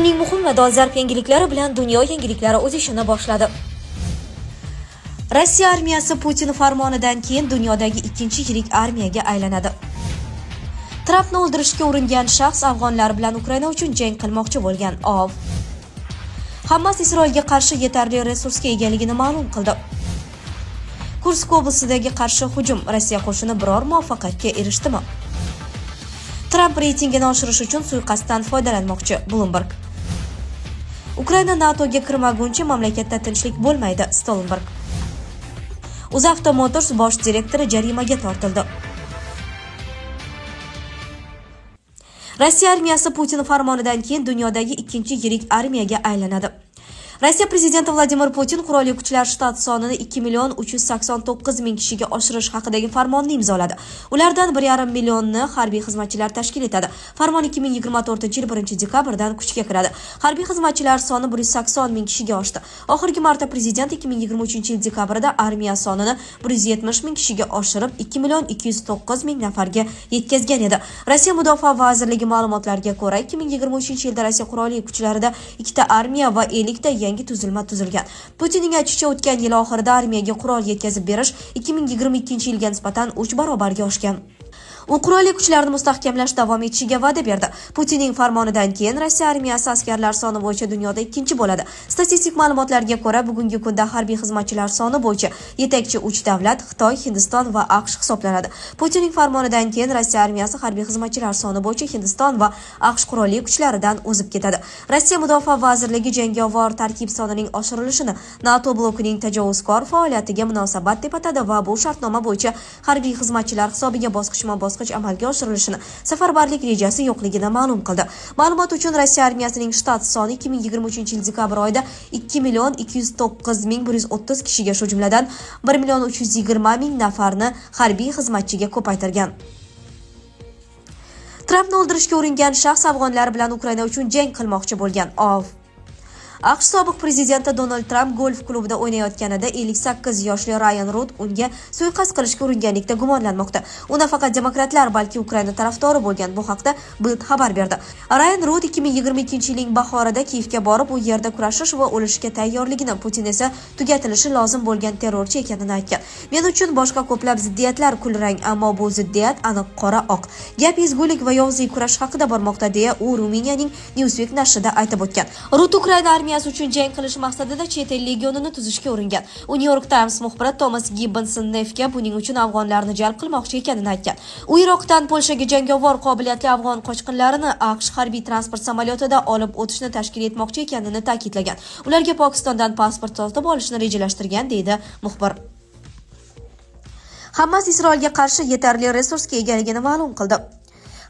Kunning muhim va dolzarb yangiliklari bilan dunyo yangiliklari o'z ishini boshladi. Rossiya armiyasi Putin farmonidan keyin dunyodagi ikkinchi yirik armiyaga aylanadi. Trampni o'ldirishga uringan shaxs afg'onlar bilan Ukraina uchun jang qilmoqchi bo'lgan ov. Hamas Isroilga qarshi yetarli resursga egaligini ma'lum qildi. Kursk oblasidagi qarshi hujum Rossiya qo'shini biror muvaffaqiyatga erishdimi? Tramp reytingini oshirish uchun suiqasddan foydalanmoqchi Bloomberg. Ukraina NATOga kirmaguncha mamlakatda tinchlik bo'lmaydi Stoltenberg. UzAuto Motors bosh direktori jarimaga tortildi. Rossiya armiyasi Putin farmonidan keyin dunyodagi ikkinchi yirik armiyaga aylanadi. Rossiya prezidenti Vladimir Putin qurolli kuchlar shtat sonini 2.389.000 kishiga oshirish haqidagi farmonni imzoladi. Ulardan 1.5 millionni harbiy xizmatchilar tashkil etadi. Farmon 2024-yil 1-dekabrdan kuchga kiradi. Harbiy xizmatchilar soni 180.000 kishiga oshdi. Oxirgi marta prezident 2023-yil dekabrda armiya sonini 170.000 kishiga oshirib 2.209.000 nafarga yetkazgan edi. Rossiya Mudofaa vazirligi ma'lumotlariga ko'ra, 2023-yilda Rossiya qurolli kuchlarida 2 ta armiya va 50 ta yangi tuzilma tuzilgan. Putinning aytishicha, o'tgan yil oxirida armiyaga qurol yetkazib berish 2022-yilga nisbatan 3 barobarga oshgan. U qurolli kuchlarni mustahkamlash davom etishiga va'da berdi. Putinning farmonidan keyin Rossiya armiyasi askarlar soni bo'yicha dunyoda ikkinchi bo'ladi. Statistik ma'lumotlarga ko'ra, bugungi kunda harbiy xizmatchilar soni bo'yicha yetakchi 3 davlat Xitoy, Hindiston va AQSh hisoblanadi. Putinning farmonidan keyin Rossiya armiyasi harbiy xizmatchilar soni bo'yicha Hindiston va AQSh qurolli kuchlaridan o'zib ketadi. Rossiya Mudofaa vazirligi jangovar tarkib sonining oshirilishini NATO blokining tajovuzkor faoliyatiga munosabat deb atadi va bu shartnoma bo'yicha harbiy xizmatchilar hisobiga bosqichma-bosqich amalga oshirilishini, safarbarlik rejasi yo'qligini ma'lum qildi. Ma'lumot uchun, Rossiya armiyasining shtat soni 2023-yil dekabr oyida 2.209.130 kishiga, shu jumladan 1.320.000 nafarni harbiy xizmatchiga ko'paytirgan. Trampni o'ldirishga uringan shaxs afg'onlar bilan Ukraina uchun jang qilmoqchi bo'lgan ov. AQSh sobiq prezidenti Donald Tramp golf klubida o'ynayotganida 58 yoshli Ryan Root unga suiqasd qilishga uringanlikda gumonlanmoqda. U nafaqat demokratlar, balki Ukraina tarafdori bo'lgan. Bu haqda Bild xabar berdi. Ryan Root 2022-yilning bahorida Kiyevga borib, u yerda kurashish va o'lishga tayyorligini, Putin esa tugatilishi lozim bo'lgan terrorchi ekanini aytgan. Men uchun boshqa ko'plab ziddiyatlar kulrang, ammo bu ziddiyat aniq qora-oq. Gap ezgulik va yovuzlik kurash haqida bormoqda, deya u Ruminiyaning Newsweek nashrida aytib o'tgan. Root Ukraina armiyasi uchun jang qilish maqsadida chet el legionini tuzishga uringan. U New York Times muxbiri Thomas Gibbons-Neffga buning uchun afg'onlarni jalb qilmoqchi ekanini aytgan. U Iroqdan Polshaga jangovar qobiliyatli afg'on qochqinlarini AQSh harbiy transport samolyotida olib o'tishni tashkil etmoqchi ekanini ta'kidlagan. Ularga Pokistondan pasport sotib olishni rejalashtirgan, deydi muxbir. Hamas Isroilga qarshi yetarli resursga egaligini ma'lum qildi.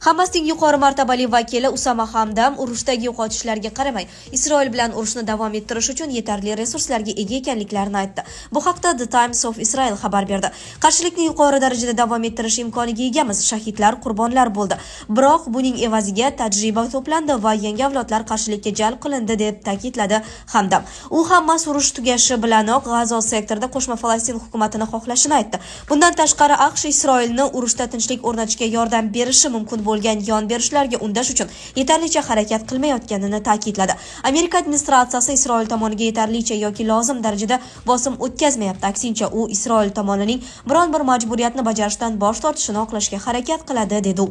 Hamasning yuqori martabali vakili Usama Hamdam urushdagi yo'qotishlarga qaramay, Isroil bilan urushni davom ettirish uchun yetarli resurslarga ega ekanliklarini aytdi. Bu haqda The Times of Israel xabar berdi. Qarshilikni yuqori darajada davom ettirish imkoniga egamiz. Shahidlar, qurbonlar bo'ldi. Biroq buning evaziga tajriba to'plandi va yangi avlodlar qarshilikka jalb qilindi, deb ta'kidladi Hamdam. U Hamas urush tugashi bilanoq G'azo sektorida qo'shma Falastin hukumatini xohlashini aytdi. Bundan tashqari, AQSh Isroilni urushda tinchlik o'rnatishga yordam berishi mumkin bo'lgan yon berishlarga undash uchun yetarlicha harakat qilmayotganini ta'kidladi. Amerika administratsiyasi Isroil tomoniga yetarlicha yoki lozim darajada bosim o'tkazmayapti. Aksincha, u Isroil tomonining biron bir majburiyatni bajarishdan bosh tortishini oqlashga harakat qiladi, dedi u.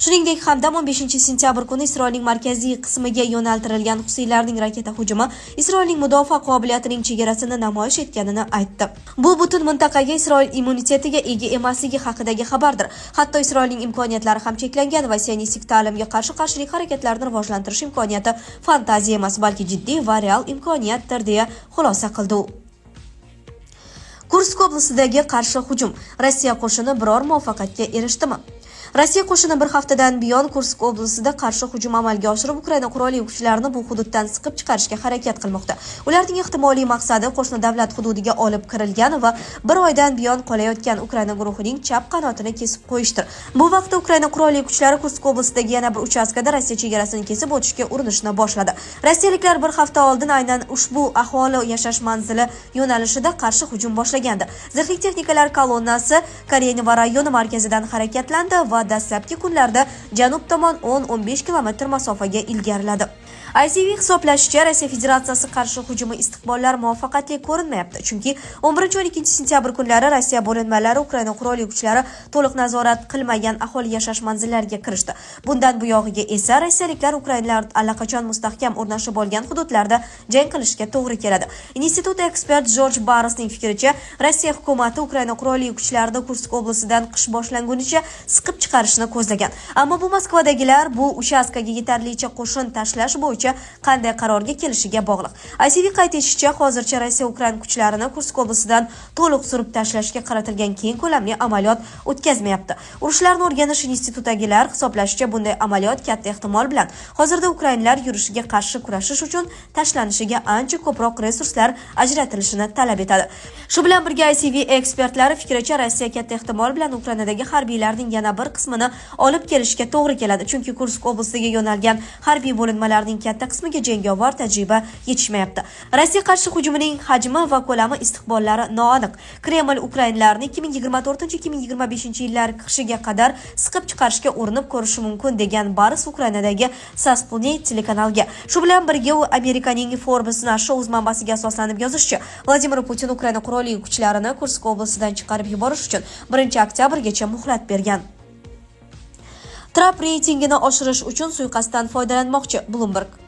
Shuningdek, Hamdam 15-sentyabr kuni Isroilning markaziy qismiga yo'naltirilgan Husiylarning raketa hujumi Isroilning mudofaa qobiliyatining chegarasini namoyish etganini aytdi. Bu butun mintaqaga Isroil immunitetiga ega emasligi haqidagi xabardir. Hatto Isroilning imkoniyatlari ham cheklangan va sionistik ta'limga qarshi qarshilik harakatlarini rivojlantirish imkoniyati fantaziya emas, balki jiddiy va real imkoniyatdir, deya xulosa qildi u. Kursk oblasidagi qarshi hujum Rossiya qo'shini biror muvaffaqiyatga erishdimi? Rossiya qo'shini bir haftadan buyon Kursk oblasida qarshi hujum amalga oshirib, Ukraina qurolli kuchlarini bu hududdan siqib chiqarishga harakat qilmoqda. Ularning ehtimoliy maqsadi qo'shni davlat hududiga olib kirilgan va bir oydan buyon qolayotgan Ukraina guruhining chap qanotini kesib qo'yishdir. Bu vaqtda Ukraina qurolli kuchlari Kursk oblasidagi yana bir uchastkada Rossiya chegarasini kesib o'tishga urinishni boshladi. Rossiyaliklar bir hafta oldin aynan ushbu aholi yashash manzili yo'nalishida qarshi hujum boshlagandi. Zirhli texnikalar kolonnasi Kareneva rayoni markazidan harakatlandi va dastlabki kunlarda janub tomon 10-15 kilometr masofaga ilgariladi. ITV hisoblashicha, Rossiya Federatsiyasi qarshi hujumi istiqbollari muvaffaqiyatli ko'rinmayapti, chunki 11-12 sentyabr kunlari Rossiya bo'linmalari Ukraina qurolli kuchlari to'liq nazorat qilmagan aholi yashash manzillariga kirishdi. Bundan buyog'iga esa rossiyaliklar ukrainlar allaqachon mustahkam o'rnashib olgan hududlarda jang qilishga to'g'ri keladi. Institut ekspert Jorj Barresning fikricha, Rossiya hukumati Ukraina qurolli kuchlarini Kursk oblastidan qish boshlangunicha siqib chiqarishni ko'zlagan. Ammo bu Moskvadagilar bu uchastkaga yetarlicha qo'shin tashlash bo'yicha qanday qarorga kelishiga bog'liq. ITV qayd etishicha, hozircha Rossiya Ukraina kuchlarini Kursk oblastidan to'liq surib tashlashga qaratilgan keng ko'lamli amaliyot o'tkazmayapti. Urushlarni o'rganish institutidagilar hisoblashicha, bunday amaliyot katta ehtimol bilan hozirda ukrainlar yurishiga qarshi kurashish uchun tashlanishiga ancha ko'proq resurslar ajratilishini talab etadi. Shu bilan birga ITV ekspertlari fikricha, Rossiya katta ehtimol bilan Ukrainadagi harbiylarning yana bir qismini olib kelishga to'g'ri keladi, chunki Kursk oblastiga yo'nalgan harbiy bo'linmalarning katta qismiga jangovar tajriba yetishmayapti. Rossiya qarshi hujumining hajmi va ko'lami istiqbollari noaniq. Kreml ukrainlarni 2024-2025 yillar qishiga qadar siqib chiqarishga urinib ko'rishi mumkin degan Barres Ukrainadagi Sasputnik telekanalga. Shu bilan birga u Amerikaning Forbes nashri o'z manbasiga asoslanib yozishicha, Vladimir Putin Ukraina qurolli kuchlarini Kursk oblastidan chiqarib yuborish uchun 1-oktyabrgacha muhlat bergan. Tramp reytingini oshirish uchun suiqasddan foydalanmoqchi. Bloomberg.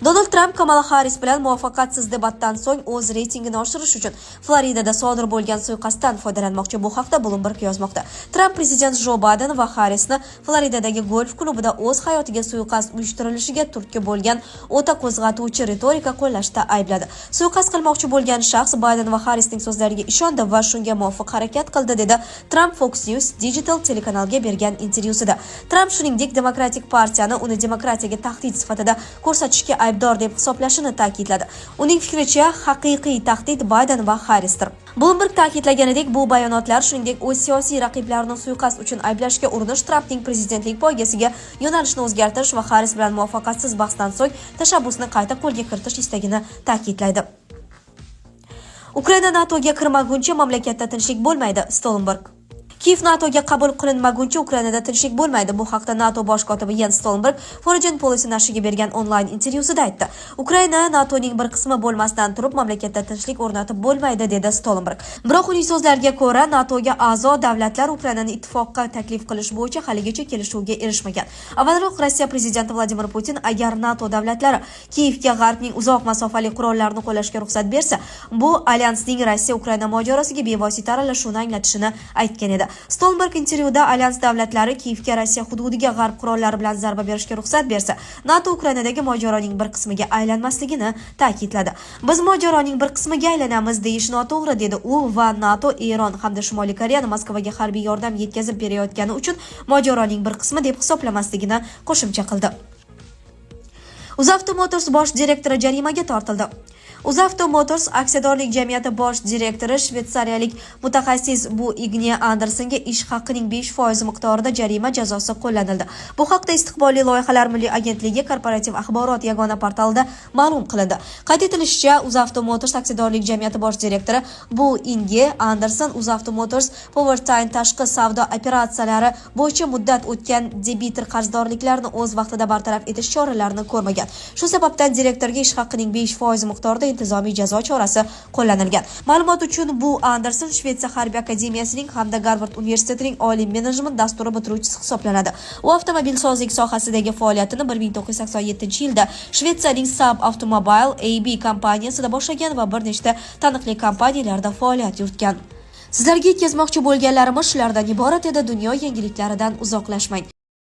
Donald Trump Kamala Harris bilan muvaffaqiyatsiz debatdan so'ng o'z reytingini oshirish uchun Floridada sodir bo'lgan suiqasddan foydalanmoqchi. Bu haqda Bloomberg yozmoqda. Trump prezident Jo Bayden va Harrisni Floridadagi golf klubida o'z hayotiga suiqasd uyushtirilishiga turtki bo'lgan o'ta qo'zg'atuvchi ritorika qo'llashda aybladi. Suiqasd qilmoqchi bo'lgan shaxs Bayden va Harrisning so'zlariga ishondi va shunga muvofiq harakat qildi, dedi Trump Fox News Digital telekanaliga bergan intervyusida. Trump shuningdek, Demokratik partiyani uni demokratiyaga tahdid sifatida ko'rsatishga aybdor deb hisoblashini ta'kidladi. Uning fikricha, haqiqiy tahdid Bayden va Harrisdir. Bloomberg ta'kidlaganidek, bu bayonotlar shuningdek o'z siyosiy raqiblarini suiqasd uchun ayblashga urinish, Trampning prezidentlik poygasiga yo'nalishni o'zgartirish va Harris bilan muvaffaqiyatsiz bahsdan so'ng tashabbusni qayta qo'lga kiritish istagini ta'kidlaydi. Ukraina NATOga kirmaguncha mamlakatda tinchlik bo'lmaydi. Stoltenberg. Kiev NATOga qabul qilinmaguncha Ukrainada tinchlik bo'lmaydi. Bu haqda NATO bosh kotibi Jens Stoltenberg Foreign Policy nashriga bergan onlayn intervyusida aytdi. Ukraina NATOning bir qismi bo'lmasdan turib mamlakatda tinchlik o'rnatib bo'lmaydi, dedi Stoltenberg. Biroq uning so'zlariga ko'ra, NATOga a'zo davlatlar Ukrainani ittifoqqa taklif qilish bo'yicha haligacha kelishuvga erishmagan. Avvalroq Rossiya prezidenti Vladimir Putin agar NATO davlatlari Kievga g'arbning uzoq masofali qurollarini qo'llashga ruxsat bersa, bu alyansning Rossiya-Ukraina mojarosiga bevosita aralashuvini anglatishini aytgan edi. Stoltenberg intervyuda alyans davlatlari Kievga Rossiya hududiga g'arb qurollari bilan zarba berishga ruxsat bersa, NATO Ukrainadagi mojaroning bir qismiga aylanmasligini ta'kidladi. Biz mojaroning bir qismiga aylanamiz deyish noto'g'ri, dedi u va NATO Eron hamda Shimoliy Koreyani Moskvaga harbiy yordam yetkazib berayotgani uchun mojaroning bir qismi deb hisoblamasligini qo'shimcha qildi. UzAuto Motors bosh direktori jarimaga tortildi. UzAuto Motors aksiyadorlik jamiyati bosh direktori shvetsariyalik mutaxassis Bu Igne Andersenga ish haqining 5% miqdorida jarima jazosi qo'llanildi. Bu haqda Istiqbolli loyihalar milliy agentligi korporativ axborot yagona portalida ma'lum qilindi. Qayd etilishicha, UzAuto Motors aksiyadorlik jamiyati bosh direktori Bu Igne Andersen UzAuto Motors Powertrain tashqi savdo operatsiyalari bo'yicha muddat o'tgan debitor qarzdorliklarni o'z vaqtida bartaraf etish choralarini ko'rmagan. Shu sababdan direktorga ish haqining 5% miqdorida intizomiy jazo chorasi qo'llanilgan. Ma'lumot uchun, Bu Andersen Shvetsiya harbiy akademiyasining hamda Garvard universitetining oliy menejment dasturi bitiruvchisi hisoblanadi. U avtomobilsozlik sohasidagi faoliyatini 1987-yilda Shvetsiyaning Saab Automobile AB kompaniyasida boshlagan va bir nechta taniqli kompaniyalarda faoliyat yuritgan. Sizlarga yetkazmoqchi bo'lganlarimiz shulardan iborat edi. Dunyo yangiliklaridan uzoqlashmang.